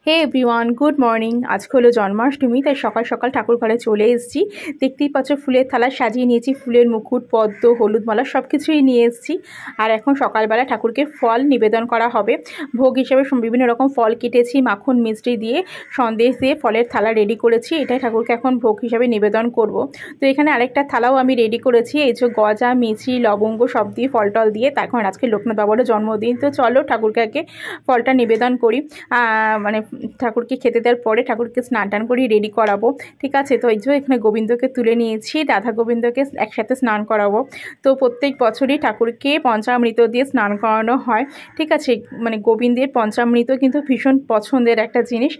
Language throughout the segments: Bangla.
হে এভরিওয়ান, গুড মর্নিং। আজকে হলো জন্মাষ্টমী, তাই সকাল সকাল ঠাকুর ঘরে চলে এসেছি। দেখতেই পাচ্ছ ফুলের থালা সাজিয়ে নিয়েছি, ফুলের মুকুট, পদ্ম, হলুদ মালা সব কিছুই নিয়ে এসেছি। আর এখন সকালবেলা ঠাকুরকে ফল নিবেদন করা হবে। ভোগ হিসেবে বিভিন্ন রকম ফল কেটেছি, মাখন মিষ্টি দিয়ে সন্দেশ দিয়ে ফলের থালা রেডি করেছি। এটাই ঠাকুরকে এখন ভোগ হিসাবে নিবেদন করব। তো এখানে আরেকটা থালাও আমি রেডি করেছি, এই যে গজা, মিছরি, লবঙ্গ সব দিয়ে ফল টল দিয়ে। তখন আজকে লোকনাথ বাবারও জন্মদিন, তো চলো ঠাকুরকে আগে ফলটা নিবেদন করি। মানে ঠাকুরকে খেতে দেওয়ার পরে ঠাকুরকে স্নান টান করিয়ে রেডি করাবো। ঠিক আছে, তো এই যে এখানে গোবিন্দকে তুলে নিয়েছি, রাধা গোবিন্দকে একসাথে স্নান করাবো। তো প্রত্যেক বছরই ঠাকুরকে পঞ্চামৃত দিয়ে স্নান করানো হয়। ঠিক আছে, মানে গোবিন্দের পঞ্চামৃত কিন্তু ভীষণ পছন্দের একটা জিনিস।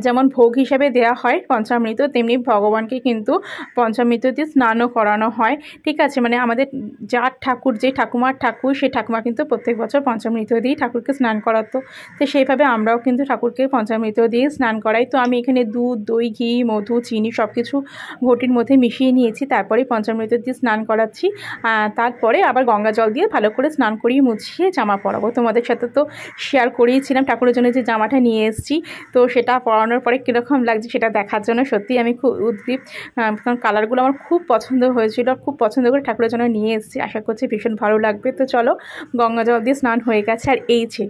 যেমন ভোগ হিসাবে দেওয়া হয় পঞ্চামৃত, তেমনি ভগবানকে কিন্তু পঞ্চামৃত দিয়ে স্নানও করানো হয়। ঠিক আছে, মানে আমাদের যার ঠাকুর, যে ঠাকুমার ঠাকুর, সেই ঠাকুমা কিন্তু প্রত্যেক বছর পঞ্চামৃত দিয়েই ঠাকুরকে স্নান করাতো। তো সেইভাবে আমরাও কিন্তু ঠাকুরকে পঞ্চামৃত দিয়ে স্নান করাই। তো আমি এখানে দুধ, দই, ঘি, মধু, চিনি সব কিছু ঘটির মধ্যে মিশিয়ে নিয়েছি, তারপরে পঞ্চামৃত দিয়ে স্নান করাচ্ছি। তারপরে আবার গঙ্গা জল দিয়ে ভালো করে স্নান করিয়ে মুছিয়ে জামা পরাবো। তোমাদের সাথে তো শেয়ার করিয়েছিলাম ঠাকুরের জন্য যে জামাটা নিয়ে এসেছি, তো সেটা পরানোর পরে কীরকম লাগছে সেটা দেখার জন্য সত্যিই আমি খুব উদ্গ্রীব। কারণ কালারগুলো আমার খুব পছন্দ হয়েছিল, খুব পছন্দ করে ঠাকুরের জন্য নিয়ে এসেছি। আশা করছি ভীষণ ভালো লাগবে। তো চলো, গঙ্গা জল দিয়ে স্নান হয়ে গেছে। আর এই যে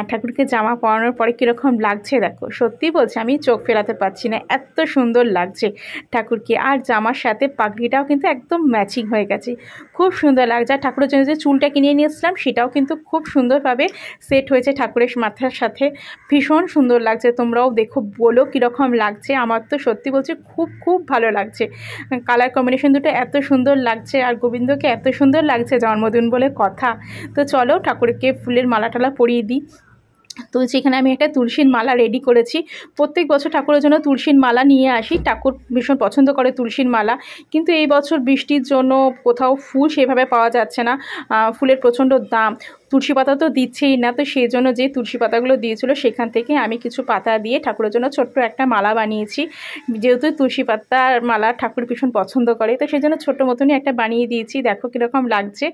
ঠাকুরকে জামা পরানোর পরে কীরকম লাগছে দেখো, সত্যি বলছি আমি চোখ ফেরাতে পারছি না, এত সুন্দর লাগছে ঠাকুরকে। আর জামার সাথে পাগড়িটাও কিন্তু একদম ম্যাচিং হয়ে গেছে, খুব সুন্দর লাগছে। আর ঠাকুরের জন্য যে চুলটা কিনে নিয়ে এসেছিলাম সেটাও কিন্তু খুব সুন্দরভাবে সেট হয়েছে ঠাকুরের মাথার সাথে, ভীষণ সুন্দর লাগছে। তোমরাও দেখো, বলো কীরকম লাগছে। আমার তো সত্যি বলছি খুব খুব ভালো লাগছে, কালার কম্বিনেশন দুটো এত সুন্দর লাগছে, আর গোবিন্দকে এত সুন্দর লাগছে, জন্মদিন বলে কথা। তো চলো ঠাকুরকে ফুলের মালা টালা পরিয়ে দিই। তো যেখানে আমি একটা তুলসীর মালা রেডি করেছি, প্রত্যেক বছর ঠাকুরের জন্য তুলসীর মালা নিয়ে আসি, ঠাকুর ভীষণ পছন্দ করে তুলসীর মালা। কিন্তু এই বছর বৃষ্টির জন্য কোথাও ফুল সেভাবে পাওয়া যাচ্ছে না, ফুলের প্রচণ্ড দাম, তুলসী পাতা তো দিচ্ছেই না। তো সেই জন্য যে তুলসী পাতাগুলো দিয়েছিল সেখান থেকে আমি কিছু পাতা দিয়ে ঠাকুরের জন্য ছোট্ট একটা মালা বানিয়েছি। যেহেতু তুলসী পাতার মালা ঠাকুর ভীষণ পছন্দ করে, তো সেই জন্য ছোটো মতনই একটা বানিয়ে দিয়েছি। দেখো কীরকম লাগছে,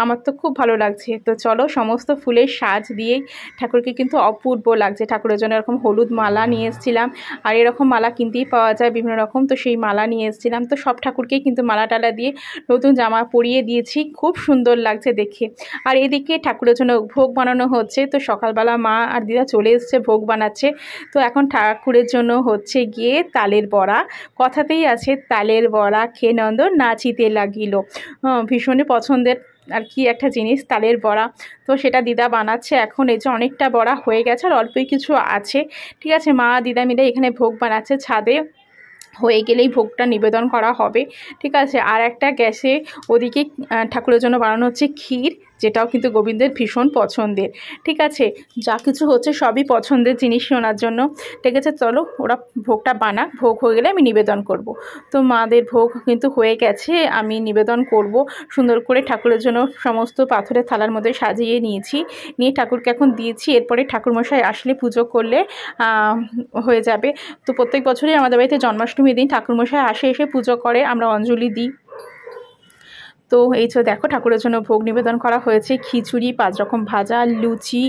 আমার তো খুব ভালো লাগছে। তো চলো, সমস্ত ফুলের সাজ দিয়েই ঠাকুরকে কিন্তু অপূর্ব লাগছে। ঠাকুরের জন্য এরকম হলুদ মালা নিয়ে এসেছিলাম, আর এরকম মালা কিনতেই পাওয়া যায় বিভিন্ন রকম, তো সেই মালা নিয়ে এসেছিলাম। তো সব ঠাকুরকেই কিন্তু মালা টালা দিয়ে নতুন জামা পরিয়ে দিয়েছি, খুব সুন্দর লাগছে দেখে। আর এদিকে ঠাকুরের জন্য ভোগ বানানো হচ্ছে। তো সকালবেলা মা আর দিদা চলে এসছে, ভোগ বানাচ্ছে। তো এখন ঠাকুরের জন্য হচ্ছে গিয়ে তালের বড়া, কথাতেই আছে তালের বড়া খেয়ে নন্দন নাচিতে লাগিল। ভীষণই পছন্দের আর কি একটা জিনিস তালের বড়া। তো সেটা দিদা বানাচ্ছে এখন। এই যে অনেকটা বড়া হয়ে গেছে আর অল্পই কিছু আছে। ঠিক আছে, মা দিদা মিলে এখানে ভোগ বানাচ্ছে, ছাদে হয়ে গেলেই ভোগটা নিবেদন করা হবে। ঠিক আছে, আর একটা গ্যাসে ওদিকে ঠাকুরের জন্য বানানো হচ্ছে ক্ষীর, যেটাও কিন্তু গোবিন্দের ভীষণ পছন্দের। ঠিক আছে, যা কিছু হচ্ছে সবই পছন্দের জিনিস ওনার জন্য। ঠিক আছে, চলো ওরা ভোগটা বানাক, ভোগ হয়ে গেলে আমি নিবেদন করব। তো মাদের ভোগ কিন্তু হয়ে গেছে, আমি নিবেদন করব সুন্দর করে। ঠাকুরের জন্য সমস্ত পাথরের থালার মধ্যে সাজিয়ে নিয়েছি, নিয়ে ঠাকুরকে এখন দিয়েছি। এরপরে ঠাকুরমশাই আসলে পুজো করলে হয়ে যাবে। তো প্রত্যেক বছরই আমাদের বাড়িতে জন্মাষ্টমীর দিন ঠাকুরমশাই আসে, এসে পুজো করে, আমরা অঞ্জলি দিই। তো এই যে দেখো, ঠাকুরের জন্য ভোগ নিবেদন করা হয়েছে খিচুড়ি, 5 রকম ভাজা, লুচি,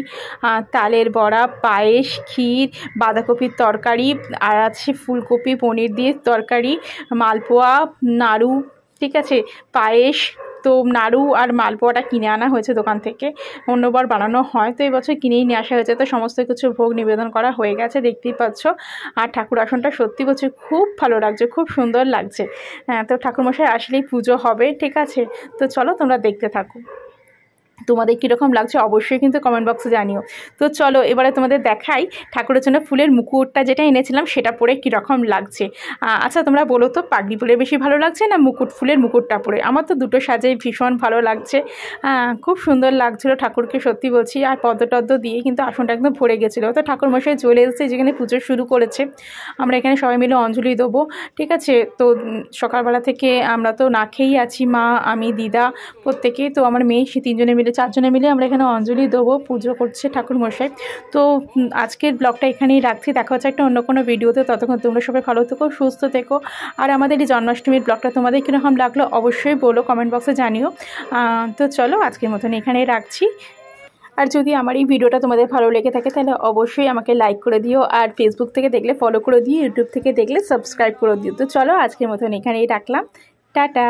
তালের বড়া, পায়েস, ক্ষীর, বাঁধাকপির তরকারি, আর আছে ফুলকপি পনির দিয়ে তরকারি, মালপোয়া, নাড়ু। ঠিক আছে, পায়েস। তো নাড়ু আর মালপোয়াটা কিনে আনা হয়েছে দোকান থেকে, অন্যবার বানানো হয়, তো এই বছর কিনেই নিয়ে আসা হয়েছে। তো সমস্ত কিছু ভোগ নিবেদন করা হয়ে গেছে, দেখতেই পাচ্ছ। আর ঠাকুর আসনটা সত্যি বলছে খুব ভালো লাগছে, খুব সুন্দর লাগছে। হ্যাঁ, তো ঠাকুরমশাই আসলেই পুজো হবে। ঠিক আছে, তো চলো তোমরা দেখতে থাকো। তোমাদের কীরকম লাগছে অবশ্যই কিন্তু কমেন্ট বক্সে জানিও। তো চলো এবারে তোমাদের দেখাই ঠাকুরের জন্য ফুলের মুকুটটা যেটা এনেছিলাম সেটা পরে কীরকম লাগছে। আচ্ছা তোমরা বলো তো, পাগড়ি পরে বেশি ভালো লাগছে না ফুলের মুকুটটা পরে? আমার তো দুটো সাজেই ভীষণ ভালো লাগছে, খুব সুন্দর লাগছিলো ঠাকুরকে, সত্যি বলছি। আর পদ্ম টদ্ম দিয়ে কিন্তু আসনটা একদম ভরে গেছিলো। তো ঠাকুরমশাই চলে এসেছে, যেখানে পুজো শুরু করেছে। আমরা এখানে সবাই মিলে অঞ্জলি দেবো। ঠিক আছে, তো সকালবেলা থেকে আমরা তো না খেয়েই আছি, মা, আমি, দিদা, প্রত্যেকেই। তো আমার মেয়ে, সে 3 জনে মিলে 4 জনে মিলে আমরা এখানে অঞ্জলি দেবো, পুজো করছে ঠাকুরমশাই। তো আজকের ব্লগটা এখানেই রাখছি, দেখা হচ্ছে একটা অন্য কোনো ভিডিওতে। ততক্ষণ তোমরা সবাই ভালো থেকো, সুস্থ থেকো। আর আমাদের এই জন্মাষ্টমীর ব্লগটা তোমাদের কীরকম লাগলো অবশ্যই বলো, কমেন্ট বক্সে জানিও। তো চলো আজকের মতন এখানেই রাখছি। আর যদি আমার এই ভিডিওটা তোমাদের ভালো লেগে থাকে তাহলে অবশ্যই আমাকে লাইক করে দিও, আর ফেসবুক থেকে দেখলে ফলো করে দিও, ইউটিউব থেকে দেখলে সাবস্ক্রাইব করে দিও। তো চলো আজকের মতন এখানেই রাখলাম, টাটা।